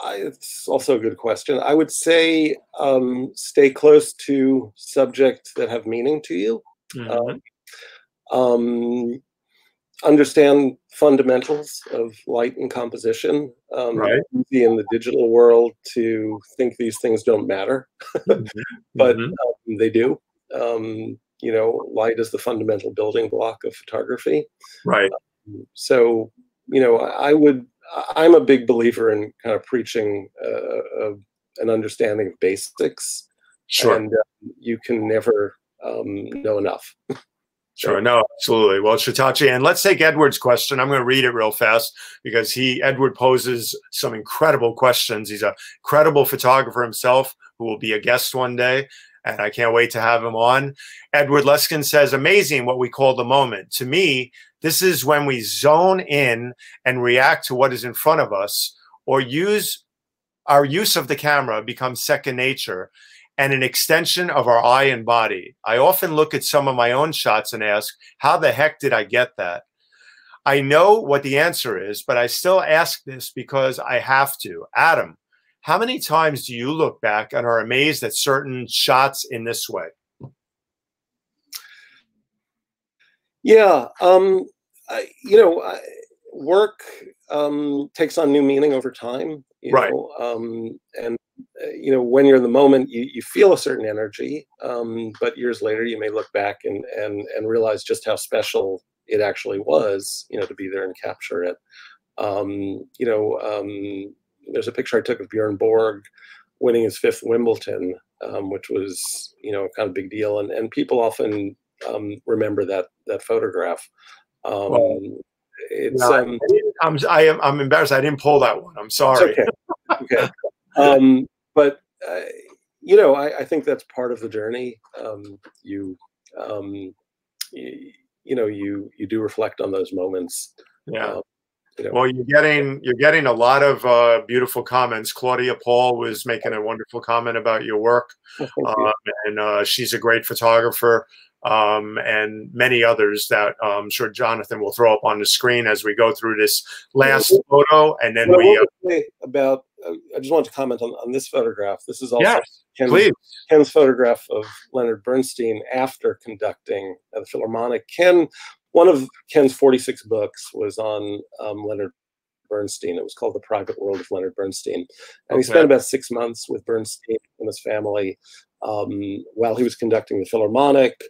It's also a good question. I would say stay close to subjects that have meaning to you. Mm-hmm. Understand fundamentals of light and composition. Right. It's easy in the digital world to think these things don't matter, but they do. You know, light is the fundamental building block of photography. Right. So, you know, I'm a big believer in kind of preaching an understanding of basics. Sure. And you can never know enough. Sure. No, absolutely. Well, Chitachi, and let's take Edward's question. I'm going to read it real fast because Edward poses some incredible questions. He's a credible photographer himself who will be a guest one day, and I can't wait to have him on. Edward Leskin says, amazing what we call the moment. To me, This is when we zone in and react to what is in front of us, or our use of the camera becomes second nature and an extension of our eye and body. I often look at some of my own shots and ask, how the heck did I get that? I know what the answer is, but I still ask this because I have to. Adam, how many times do you look back and are amazed at certain shots in this way? Yeah, work takes on new meaning over time, Right. And when you're in the moment, you feel a certain energy, but years later you may look back and realize just how special it actually was, to be there and capture it. There's a picture I took of Bjorn Borg winning his 5th Wimbledon, which was, kind of big deal. And people often remember that photograph. It's I'm embarrassed. I didn't pull that one. I'm sorry. It's okay. Okay. But I think that's part of the journey. You do reflect on those moments. Yeah. Well, you're getting a lot of beautiful comments. Claudia Paul was making a wonderful comment about your work, and she's a great photographer, and many others that I'm sure Jonathan will throw up on the screen as we go through this last photo, and then I just want to comment on this photograph. This is also Ken's photograph of Leonard Bernstein after conducting the Philharmonic. One of Ken's 46 books was on Leonard Bernstein. It was called The Private World of Leonard Bernstein. And he spent about 6 months with Bernstein and his family while he was conducting the Philharmonic,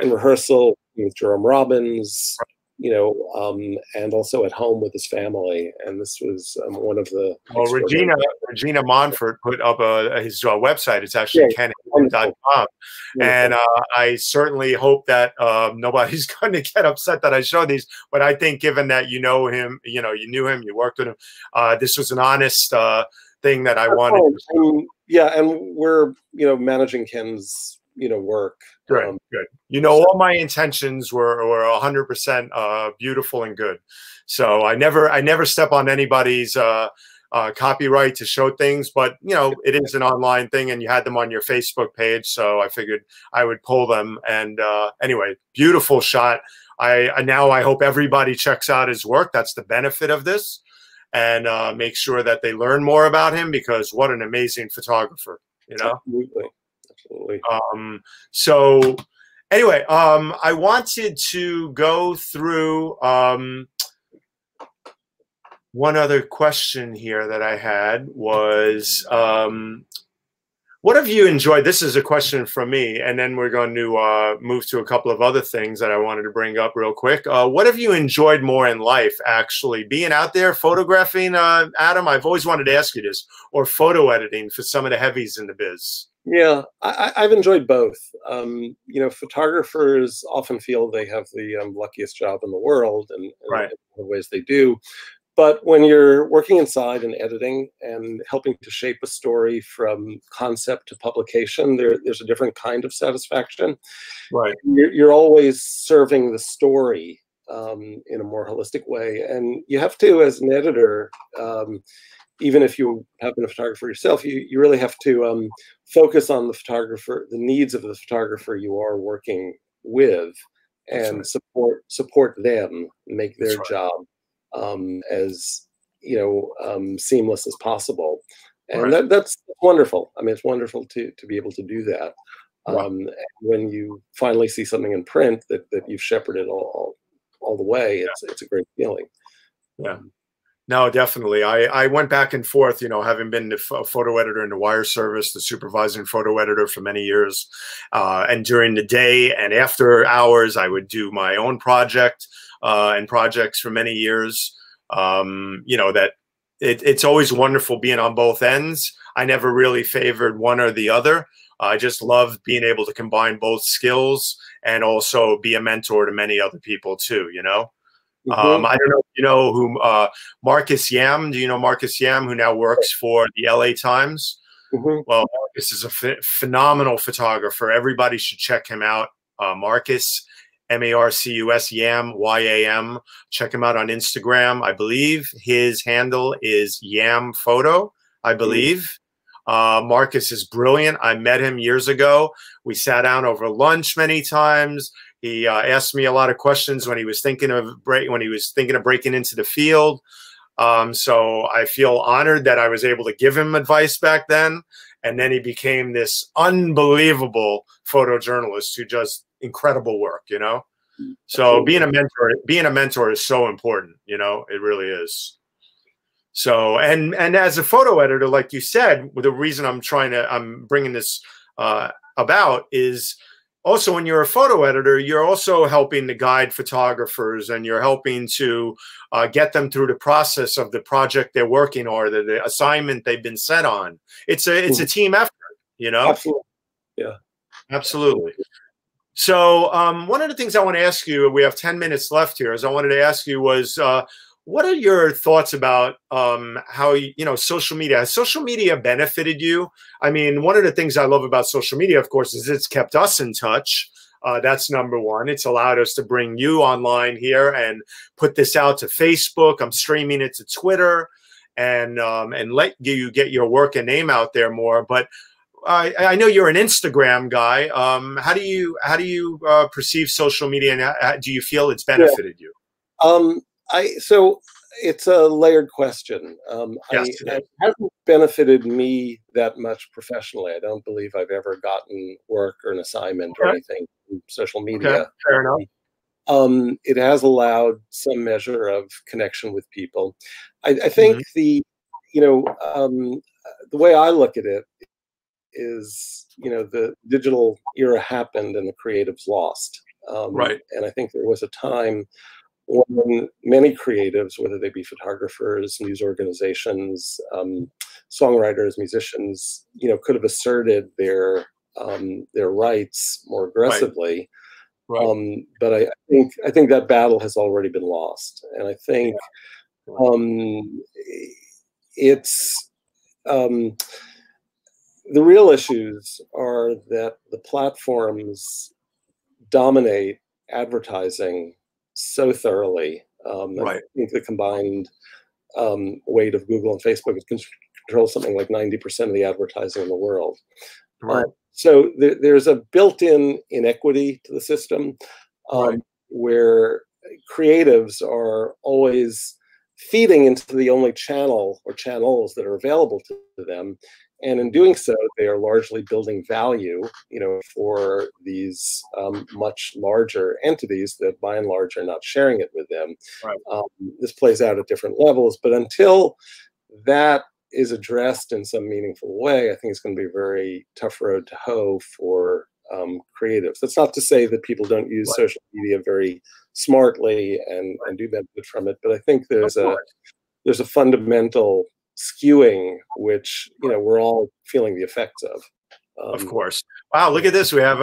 in rehearsal with Jerome Robbins, and also at home with his family. And this was one of the... Well, Regina Monfort put up his website. It's actually ken.com. And I certainly hope that nobody's going to get upset that I show these. But I think given that you know him, you knew him, you worked with him, this was an honest thing that I wanted. And we're, managing Ken's, work. Good. All my intentions were 100% beautiful and good. So I never step on anybody's copyright to show things, but it is an online thing, and you had them on your Facebook page, so I figured I would pull them. And anyway, beautiful shot. I hope everybody checks out his work. That's the benefit of this, and make sure that they learn more about him, because what an amazing photographer. Absolutely. So anyway, I wanted to go through one other question here that I had was, what have you enjoyed? This is a question from me, and then we're going to move to a couple of other things that I wanted to bring up real quick. What have you enjoyed more in life, actually? Being out there photographing, Adam? I've always wanted to ask you this, or photo editing for some of the heavies in the biz. Yeah, I've enjoyed both. Photographers often feel they have the luckiest job in the world, and in the ways they do. But when you're working inside and editing and helping to shape a story from concept to publication, there's a different kind of satisfaction. Right. You're always serving the story in a more holistic way. And you have to, as an editor, even if you have been a photographer yourself, you really have to focus on the needs of the photographer you are working with, and support them, make their job as seamless as possible. And that's wonderful. I mean, it's wonderful to be able to do that. When you finally see something in print that you've shepherded all the way, it's a great feeling. Yeah. No, definitely. I went back and forth, having been the photo editor in the wire service, the supervising photo editor for many years. And during the day and after hours, I would do my own project and projects for many years. That it's always wonderful being on both ends. I never really favored one or the other. I just loved being able to combine both skills and also be a mentor to many other people too, I don't know if you know who Marcus Yam. Do you know Marcus Yam, who now works for the LA Times? Well, Marcus is a phenomenal photographer. Everybody should check him out. Marcus Marcus, Yam, YAM. Check him out on Instagram. I believe his handle is Yam Photo, I believe. Marcus is brilliant. I met him years ago. We sat down over lunch many times. He asked me a lot of questions when he was thinking of breaking into the field. So I feel honored that I was able to give him advice back then. And then he became this unbelievable photojournalist who does incredible work, you know? So being a mentor is so important, you know, it really is. So, and as a photo editor, like you said, the reason I'm bringing this about is also when you're a photo editor, you're also helping to guide photographers, and you're helping to get them through the process of the project they're working on, or the assignment they've been set on. It's a team effort, you know? Absolutely. Yeah. Absolutely. So one of the things I want to ask you, we have 10 minutes left here, is I wanted to ask you was, what are your thoughts about how, you know, social media? Has social media benefited you? I mean, one of the things I love about social media, of course, is it's kept us in touch. That's number one. It's allowed us to bring you online here and put this out to Facebook. I'm streaming it to Twitter, and let you get your work and name out there more. But I know you're an Instagram guy. How do you perceive social media, and do you feel it's benefited you? So it's a layered question. Yes, it hasn't benefited me that much professionally. I don't believe I've ever gotten work or an assignment or anything from social media. Okay. Fair enough. It has allowed some measure of connection with people. I think the way I look at it is, you know, the digital era happened and the creatives lost. Right. And I think there was a time when many creatives, whether they be photographers, news organizations, songwriters, musicians, you know, could have asserted their rights more aggressively. Right. But I think that battle has already been lost, and I think it's the real issues are that the platforms dominate advertising so thoroughly. Right. I think the combined weight of Google and Facebook controls something like 90% of the advertising in the world. Right. So there's a built-in inequity to the system, where creatives are always feeding into the only channel or channels that are available to them. And in doing so, they are largely building value, you know, for these much larger entities that, by and large, are not sharing it with them. Right. This plays out at different levels, but until that is addressed in some meaningful way, I think it's going to be a very tough road to hoe for creatives. That's not to say that people don't use social media very smartly and do benefit from it, but I think there's a fundamental skewing, which, you know, we're all feeling the effects of. Of course. Wow, look at this. We have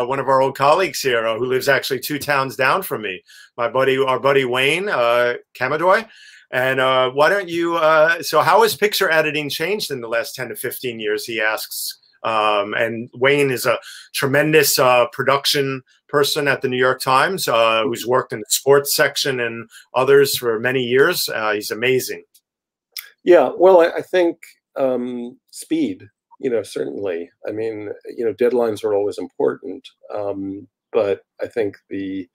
one of our old colleagues here who lives actually 2 towns down from me. Our buddy Wayne Camadoy. And why don't you? So, how has picture editing changed in the last 10 to 15 years? He asks. And Wayne is a tremendous production person at the New York Times, who's worked in the sports section and others for many years. He's amazing. Yeah, well, I think speed, you know, certainly. I mean, you know, deadlines are always important, but I think the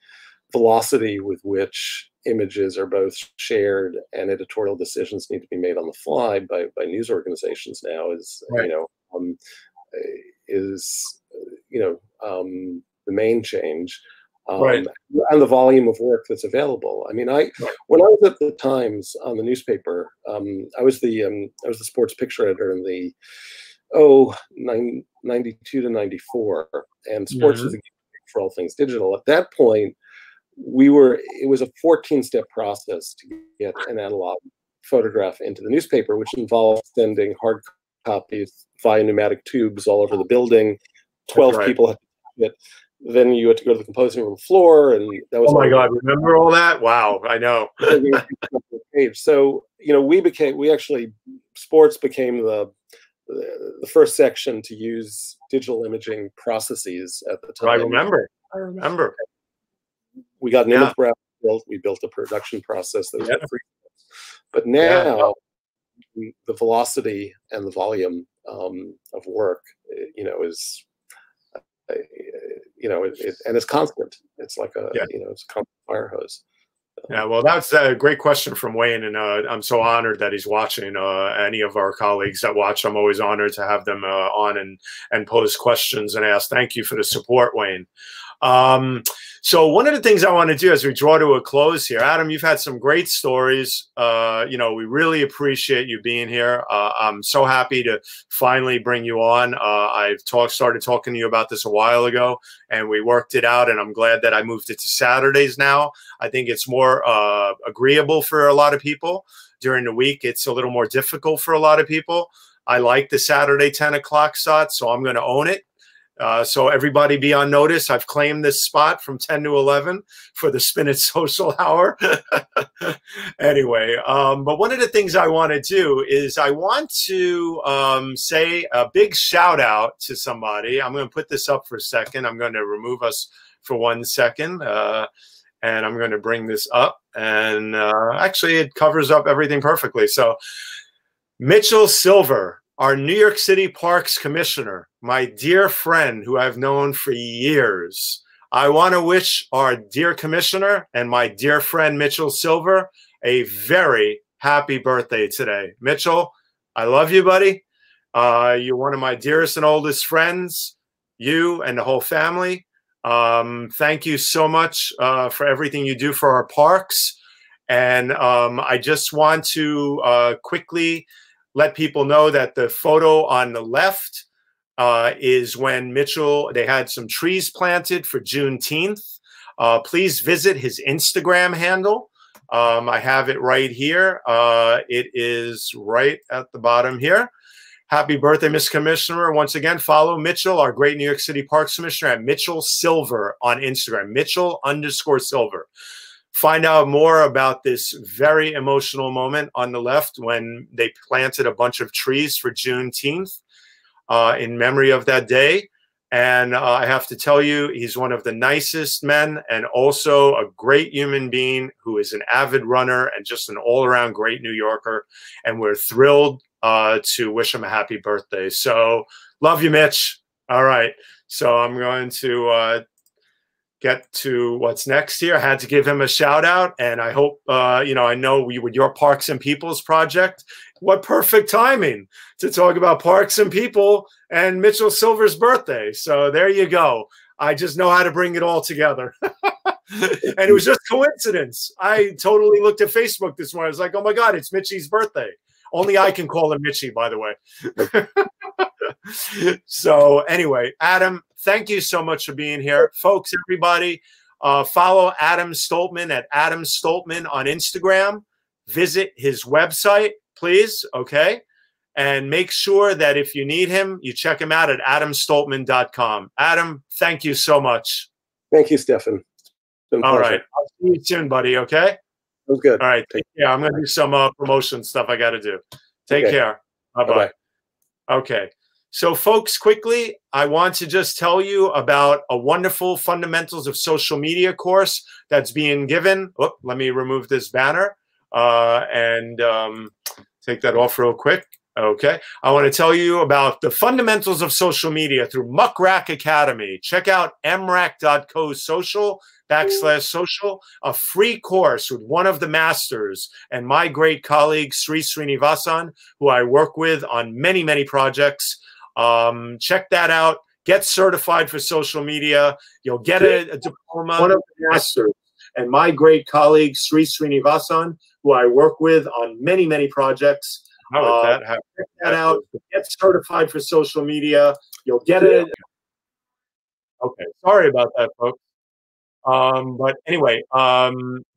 velocity with which images are both shared and editorial decisions need to be made on the fly by news organizations now is, the main change. And the volume of work that's available. I mean, when I was at the Times on the newspaper, I was the sports picture editor in the 92 to 94, and sports was a for all things digital. At that point, it was a 14-step process to get an analog photograph into the newspaper, which involved sending hard copies via pneumatic tubes all over the building. 12 people had to get. Then you had to go to the composing room floor, and that was. Oh my God! Remember all that? Wow, I know. So, you know, sports became the first section to use digital imaging processes at the time. I remember. We got an image graph built. We built a production process that was free. But now the velocity and the volume of work, is, and it's constant. It's like a, it's a constant fire hose. Yeah, well, that's a great question from Wayne, and I'm so honored that he's watching. Any of our colleagues that watch, I'm always honored to have them on and pose questions and ask. Thank you for the support, Wayne. So one of the things I want to do as we draw to a close here, Adam, you've had some great stories. We really appreciate you being here. I'm so happy to finally bring you on. I've started talking to you about this a while ago, and we worked it out, and I'm glad that I moved it to Saturdays now. I think it's more agreeable for a lot of people. During the week, it's a little more difficult for a lot of people. I like the Saturday 10 o'clock slot, so I'm going to own it. So everybody be on notice. I've claimed this spot from 10 to 11 for the Spin It Social Hour. Anyway, but one of the things I want to do is I want to say a big shout out to somebody. I'm going to put this up for a second. I'm going to remove us for 1 second. And I'm going to bring this up. And actually, it covers up everything perfectly. So Mitchell Silver, our New York City Parks Commissioner, my dear friend who I've known for years. I want to wish our dear Commissioner and my dear friend Mitchell Silver a very happy birthday today. Mitchell, I love you, buddy. You're one of my dearest and oldest friends, you and the whole family. Thank you so much for everything you do for our parks. And I just want to quickly let people know that the photo on the left is when Mitchell, they had some trees planted for Juneteenth. Please visit his Instagram handle. I have it right here. It is right at the bottom here. Happy birthday, Mr. Commissioner. Once again, follow Mitchell, our great New York City Parks Commissioner, at Mitchell Silver on Instagram, Mitchell_Silver. Find out more about this very emotional moment on the left when they planted a bunch of trees for Juneteenth in memory of that day. And I have to tell you, he's one of the nicest men and also a great human being who is an avid runner and just an all-around great New Yorker. And we're thrilled to wish him a happy birthday. So love you, Mitch. All right. So I'm going to get to what's next here. I had to give him a shout out, and I hope, I know with your Parks and Peoples project, what perfect timing to talk about Parks and People and Mitchell Silver's birthday. So there you go. I just know how to bring it all together. And it was just coincidence. I totally looked at Facebook this morning. I was like, oh my God, it's Mitchie's birthday. Only I can call him Mitchie, by the way. So anyway, Adam, thank you so much for being here. Folks, everybody, follow Adam Stoltman at Adam Stoltman on Instagram. Visit his website, please, okay? And make sure that if you need him, you check him out at adamstoltman.com. Adam, thank you so much. Thank you, Stefan. All right. I'll see you soon, buddy, okay? Sounds good. All right. Yeah, I'm going to do some promotion stuff I got to do. Take care. Bye-bye. Okay. So, folks, quickly, I want to just tell you about a wonderful Fundamentals of Social Media course that's being given. Oh, let me remove this banner and take that off real quick. Okay. I want to tell you about the Fundamentals of Social Media through Muckrack Academy. Check out mrac.co/social, a free course with one of the masters and my great colleague, Sri Srinivasan, who I work with on many, many projects. Check that out. Get certified for social media. You'll get a diploma. One of the masters and my great colleague, Sri Srinivasan, who I work with on many, many projects. Check that out. Get certified for social media. You'll get it. Okay. Sorry about that, folks. But anyway,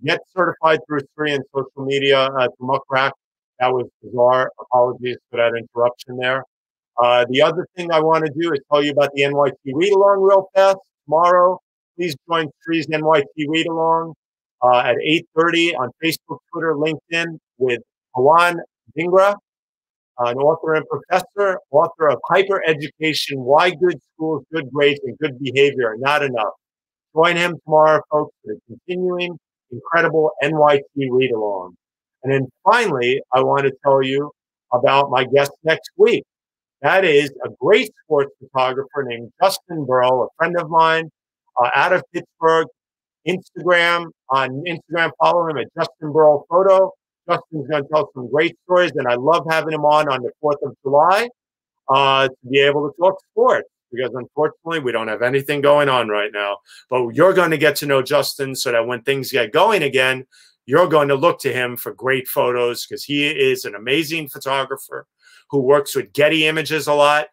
get certified through Sri and social media to Muckrack. That was bizarre. Apologies for that interruption there. The other thing I want to do is tell you about the NYT Read Along real fast. Tomorrow, please join Sri's NYT Read Along at 8:30 on Facebook, Twitter, LinkedIn with Hawan Dhingra, an author and professor, author of Hyper Education, Why Good Schools, Good Grades, and Good Behavior Are Not Enough. Join him tomorrow, folks, for the continuing incredible NYT read along. And then finally, I want to tell you about my guest next week. That is a great sports photographer named Justin Burrell, a friend of mine out of Pittsburgh. On Instagram, follow him at Justin Burrell Photo. Justin's going to tell some great stories, and I love having him on the 4th of July to be able to talk sports, because unfortunately we don't have anything going on right now. But you're going to get to know Justin so that when things get going again, you're going to look to him for great photos, because he is an amazing photographer who works with Getty Images a lot,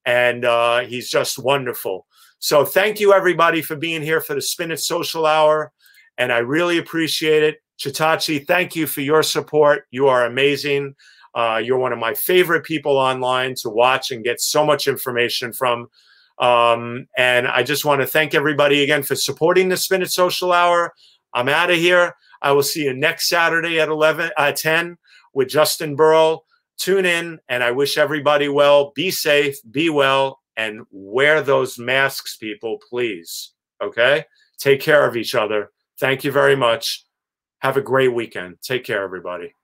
and he's just wonderful. So thank you, everybody, for being here for the Spin It Social Hour, and I really appreciate it. Chitachi, thank you for your support. You are amazing. You're one of my favorite people online to watch and get so much information from. And I just want to thank everybody again for supporting the Spin It Social Hour. I'm out of here. I will see you next Saturday at 10 with Justin Burrell. Tune in, and I wish everybody well. Be safe, be well, and wear those masks, people, please. Okay? Take care of each other. Thank you very much. Have a great weekend. Take care, everybody.